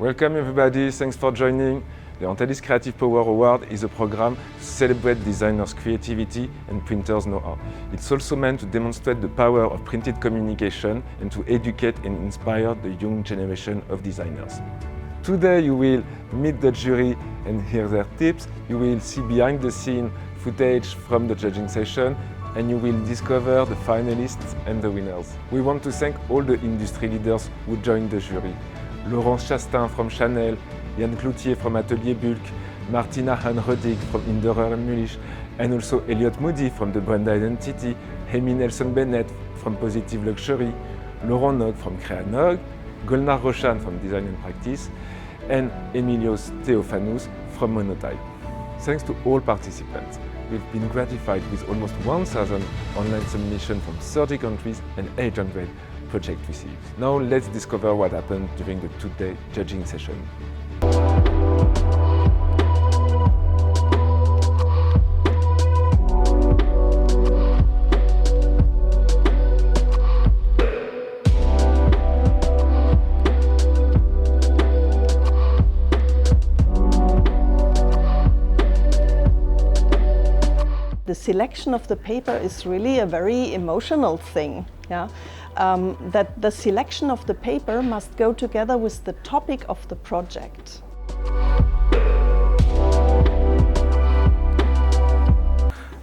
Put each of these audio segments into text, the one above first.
Welcome everybody, thanks for joining. The Antalis Creative Power Award is a program to celebrate designers' creativity and printers' know-how. It's also meant to demonstrate the power of printed communication and to educate and inspire the young generation of designers. Today you will meet the jury and hear their tips. You will see behind the scene footage from the judging session, and you will discover the finalists and the winners. We want to thank all the industry leaders who joined the jury. Laurence Chastain from Chanel, Yann Cloutier from Atelier Bulk, Martina Han-Rödig from Inderer and Mulisch, and also Elliot Moody from the brand Identity, Amy Nelson-Bennett from Positive Luxury, Laurent Nog from Creanog, Golnar Roshan from Design and Practice, and Emilios Theophanous from Monotype. Thanks to all participants. We've been gratified with almost 1,000 online submissions from 30 countries and 800 project received. Now let's discover what happened during the two-day judging session. The selection of the paper is really a very emotional thing. That the selection of the paper must go together with the topic of the project.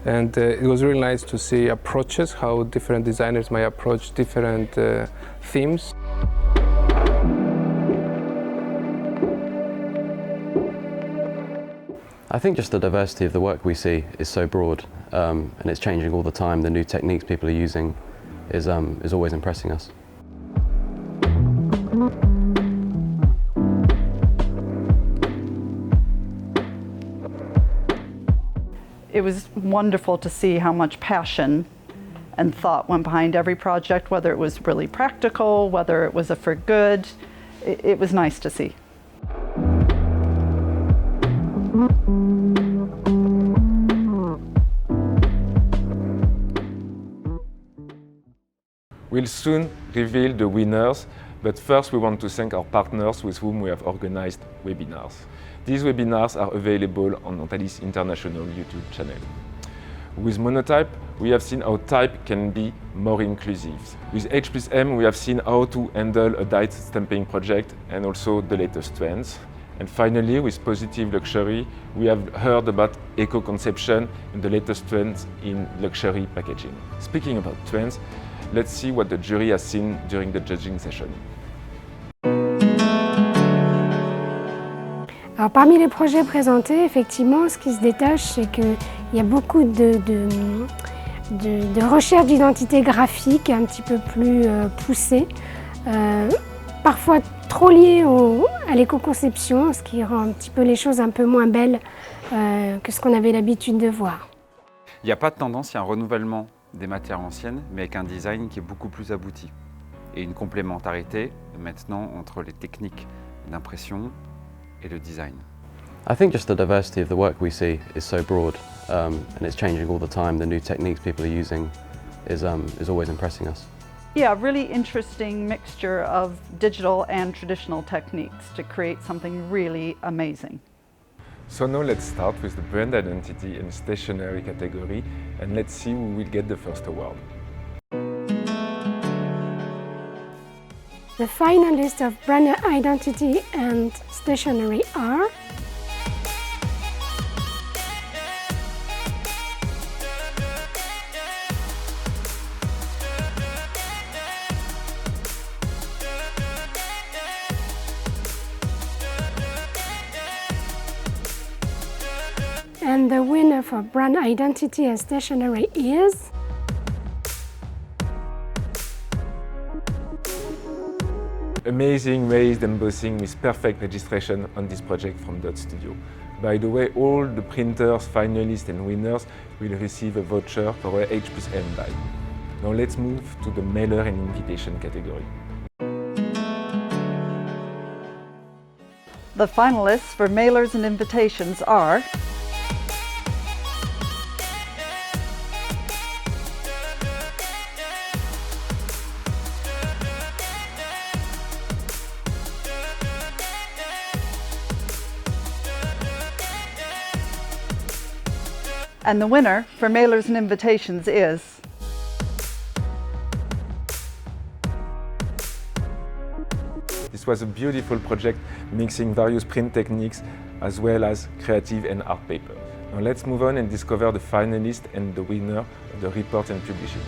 And it was really nice to see approaches, how different designers might approach different themes. I think just the diversity of the work we see is so broad, and it's changing all the time. The new techniques people are using is always impressing us. It was wonderful to see how much passion and thought went behind every project, whether it was really practical, whether it was a for good. It was nice to see. We'll soon reveal the winners, but first we want to thank our partners with whom we have organized webinars. These webinars are available on Antalis International YouTube channel. With Monotype, we have seen how type can be more inclusive. With H+M, we have seen how to handle a die stamping project and also the latest trends. And finally, with Positive Luxury, we have heard about eco-conception and the latest trends in luxury packaging. Speaking about trends, let's see what the jury has seen during the judging session. Alors, parmi les projets présentés, effectivement, ce qui se détache, c'est qu'il y a beaucoup de recherche d'identité graphique un petit peu plus poussée, parfois trop liée à l'éco-conception, ce qui rend un petit peu les choses un peu moins belles que ce qu'on avait l'habitude de voir. Il n'y a pas de tendance, il y a un renouvellement des matières anciennes, mais avec un design qui est beaucoup plus abouti. Et une complémentarité maintenant entre les techniques d'impression et le design. I think just the diversity of the work we see is so broad, and it's changing all the time. The new techniques people are using is always impressing us. Yeah, really interesting mixture of digital and traditional techniques to create something really amazing. So now let's start with the brand identity and stationery category, and let's see who will get the first award. The finalists of brand identity and stationery are and the winner for brand identity and stationery is Amazing raised embossing with perfect registration on this project from Dot Studio. By the way, all the printers, finalists and winners will receive a voucher for a H+M die. Now let's move to the mailer and invitation category. The finalists for mailers and invitations are And the winner for mailers and invitations is This was a beautiful project mixing various print techniques as well as creative and art paper. Now let's move on and discover the finalist and the winner of the report and publishing.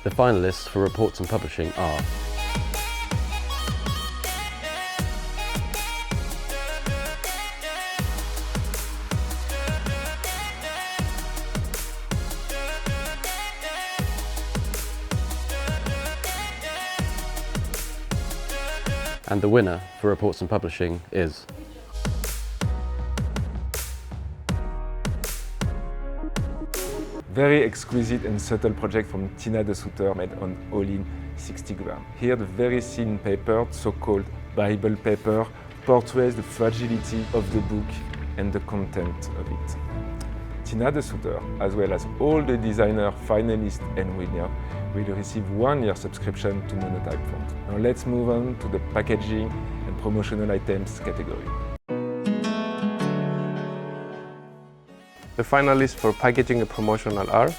The finalists for reports and publishing are and the winner for reports and publishing is Very exquisite and subtle project from Tina de Souter made on all-in 60 grams. Here the very thin paper, so-called Bible paper, portrays the fragility of the book and the content of it. Tina de Souter, as well as all the designer, finalists and winner, will receive 1-year subscription to Monotype Font. Now let's move on to the packaging and promotional items category. The finalists for packaging and promotional are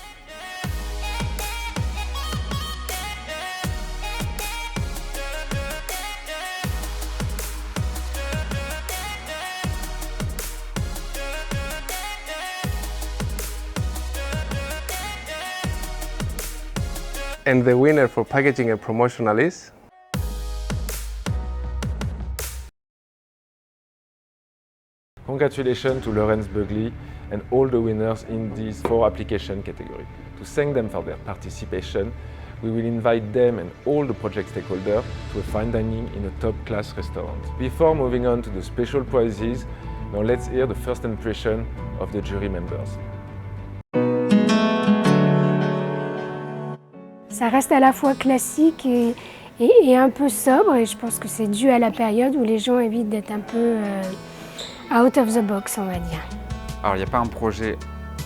and the winner for packaging and promotional is Congratulations to Laurence Bugley and all the winners in these 4 application categories. To thank them for their participation, we will invite them and all the project stakeholders to a fine dining in a top-class restaurant. Before moving on to the special prizes, now let's hear the first impression of the jury members. Ça reste à la fois classique et un peu sobre, et je pense que c'est dû à la période où les gens évitent d'être un peu out of the box, on va dire. Alors il n'y a pas un projet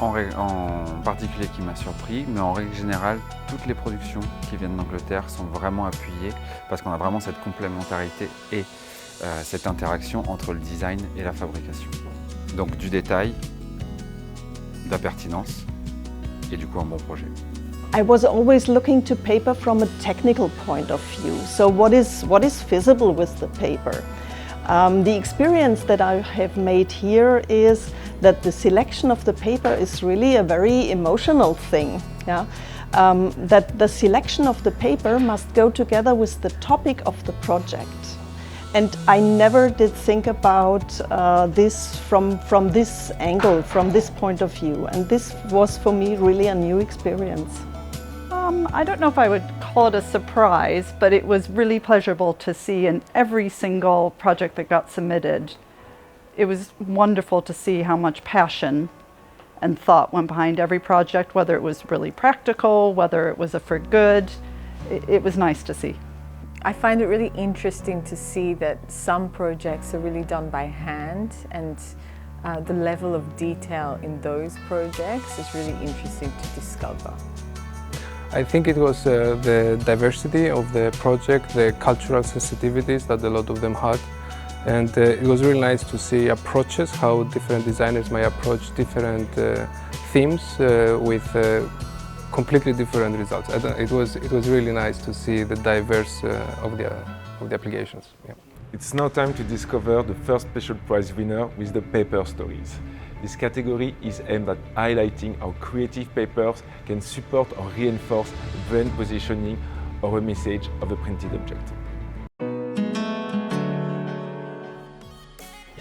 en particulier qui m'a surpris, mais en règle générale, toutes les productions qui viennent d'Angleterre sont vraiment appuyées parce qu'on a vraiment cette complémentarité et cette interaction entre le design et la fabrication. Donc du détail, de la pertinence et du coup un bon projet. I was always looking to paper from a technical point of view. So what is visible with the paper? The experience that I have made here is that the selection of the paper is really a very emotional thing. Yeah? That the selection of the paper must go together with the topic of the project. And I never did think about this from this angle, from this point of view. And this was for me really a new experience. I don't know if I would call it a surprise, but it was really pleasurable to see in every single project that got submitted. It was wonderful to see how much passion and thought went behind every project, whether it was really practical, whether it was a for good. It was nice to see. I find it really interesting to see that some projects are really done by hand, and the level of detail in those projects is really interesting to discover. I think it was the diversity of the project, the cultural sensitivities that a lot of them had. And it was really nice to see approaches, how different designers might approach different themes with completely different results. It was really nice to see the diverse of the applications. Yeah. It's now time to discover the first special prize winner with the paper stories. This category is aimed at highlighting how creative papers can support or reinforce a brand positioning or a message of a printed object.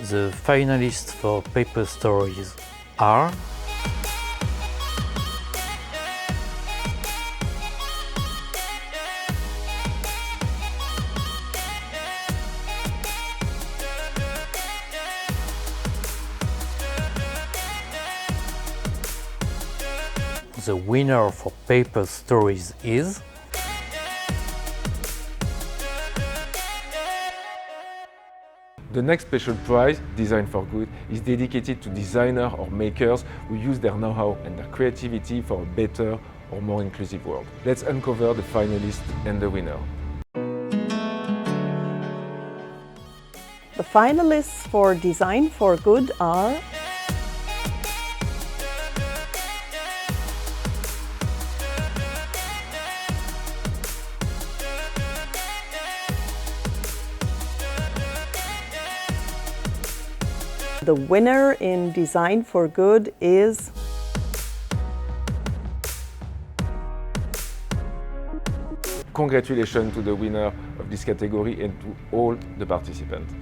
The finalists for paper stories are the winner for paper stories is The next special prize, Design for Good, is dedicated to designers or makers who use their know-how and their creativity for a better or more inclusive world. Let's uncover the finalists and the winner. The finalists for Design for Good are the winner in Design for Good is Congratulations to the winner of this category and to all the participants.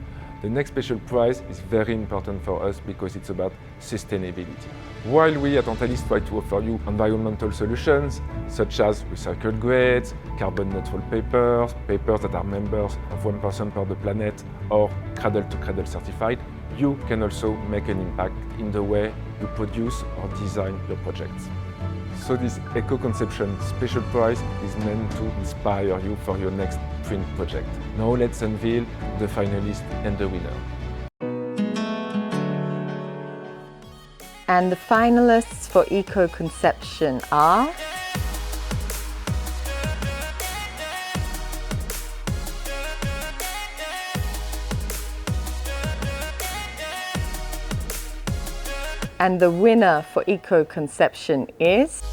The next special prize is very important for us because it's about sustainability. While we at Antalis try to offer you environmental solutions such as recycled grades, carbon neutral papers, papers that are members of 1% for the planet or cradle-to-cradle certified, you can also make an impact in the way you produce or design your projects. So this Eco-Conception Special Prize is meant to inspire you for your next print project. Now let's unveil the finalist and the winner. And the finalists for Eco-Conception are and the winner for Eco-Conception is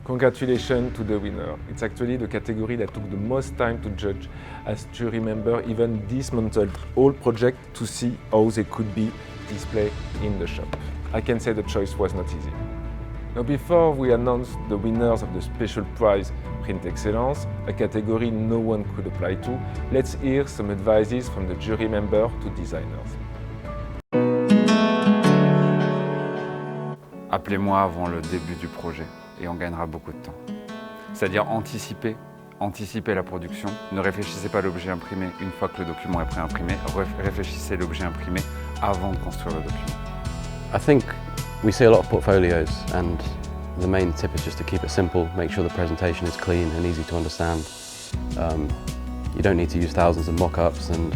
Congratulations to the winner. It's actually the category that took the most time to judge, as jury member even dismantled all projects to see how they could be displayed in the shop. I can say the choice was not easy. Now, before we announce the winners of the special prize Print Excellence, a category no one could apply to, let's hear some advices from the jury member to designers. Appelez-moi avant le début du projet et on gagnera beaucoup de temps. C'est-à-dire anticiper la production. Ne réfléchissez pas à l'objet imprimé une fois que le document est pré-imprimé. Réfléchissez à l'objet imprimé avant de construire le document. I think we see a lot of portfolios and the main tip is just to keep it simple, make sure the presentation is clean and easy to understand. You don't need to use thousands of mock-ups and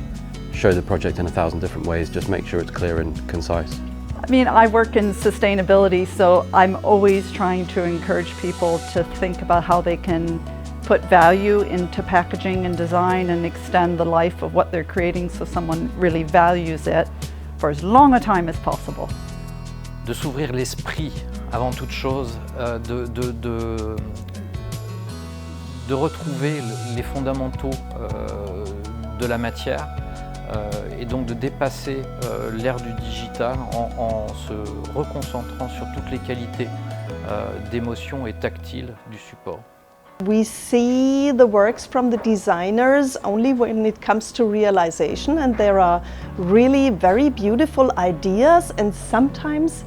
show the project in 1,000 different ways, just make sure it's clear and concise. I mean, I work in sustainability, so I'm always trying to encourage people to think about how they can put value into packaging and design and extend the life of what they're creating so someone really values it for as long a time as possible. De s'ouvrir l'esprit avant toute chose, de retrouver les fondamentaux de la matière et donc de dépasser l'ère du digital en se reconcentrant sur toutes les qualités d'émotion et tactile du support. we see the works from the designers only when it comes to realization, and there are really very beautiful ideas, and sometimes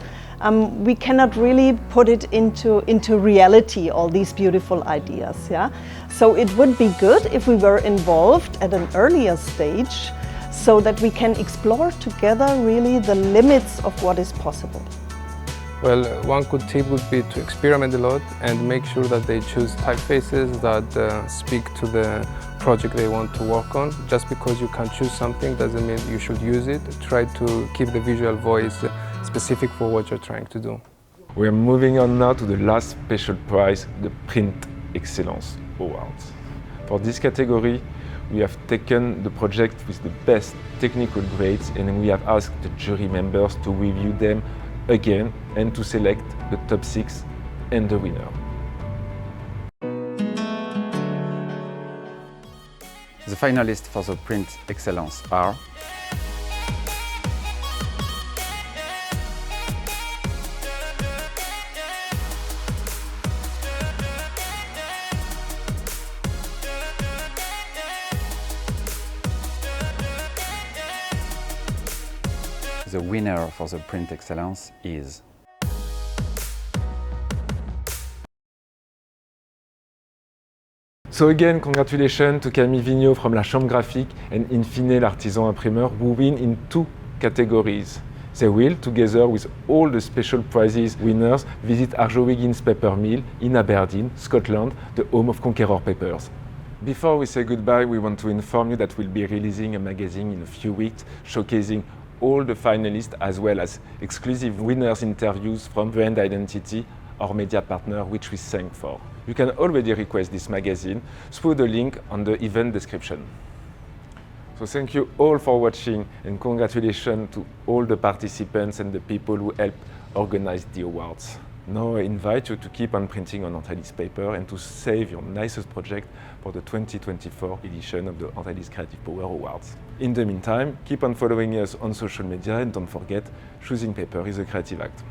we cannot really put it into reality, all these beautiful ideas. Yeah? So it would be good if we were involved at an earlier stage so that we can explore together really the limits of what is possible. Well, one good tip would be to experiment a lot and make sure that they choose typefaces that speak to the project they want to work on. Just because you can choose something doesn't mean you should use it. Try to keep the visual voice specific for what you're trying to do. We are moving on now to the last special prize, the Print Excellence Awards. For this category, we have taken the project with the best technical grades, and we have asked the jury members to review them again and to select the top 6 and the winner. The finalists for the Print Excellence are the winner for the Print Excellence is So again, congratulations to Camille Vigneault from La Chambre Graphique and in fine l'artisan imprimeur who win in 2 categories. They will, together with all the special prizes winners, visit Arjowiggins Paper Mill in Aberdeen, Scotland, the home of Conqueror Papers. Before we say goodbye, we want to inform you that we'll be releasing a magazine in a few weeks showcasing all the finalists as well as exclusive winners interviews from Brand Identity, our media partner, which we thank for. You can already request this magazine through the link on the event description. So thank you all for watching and congratulations to all the participants and the people who helped organize the awards. Now I invite you to keep on printing on Antalis paper and to save your nicest project for the 2024 edition of the Antalis Creative Power Awards. In the meantime, keep on following us on social media and don't forget, choosing paper is a creative act.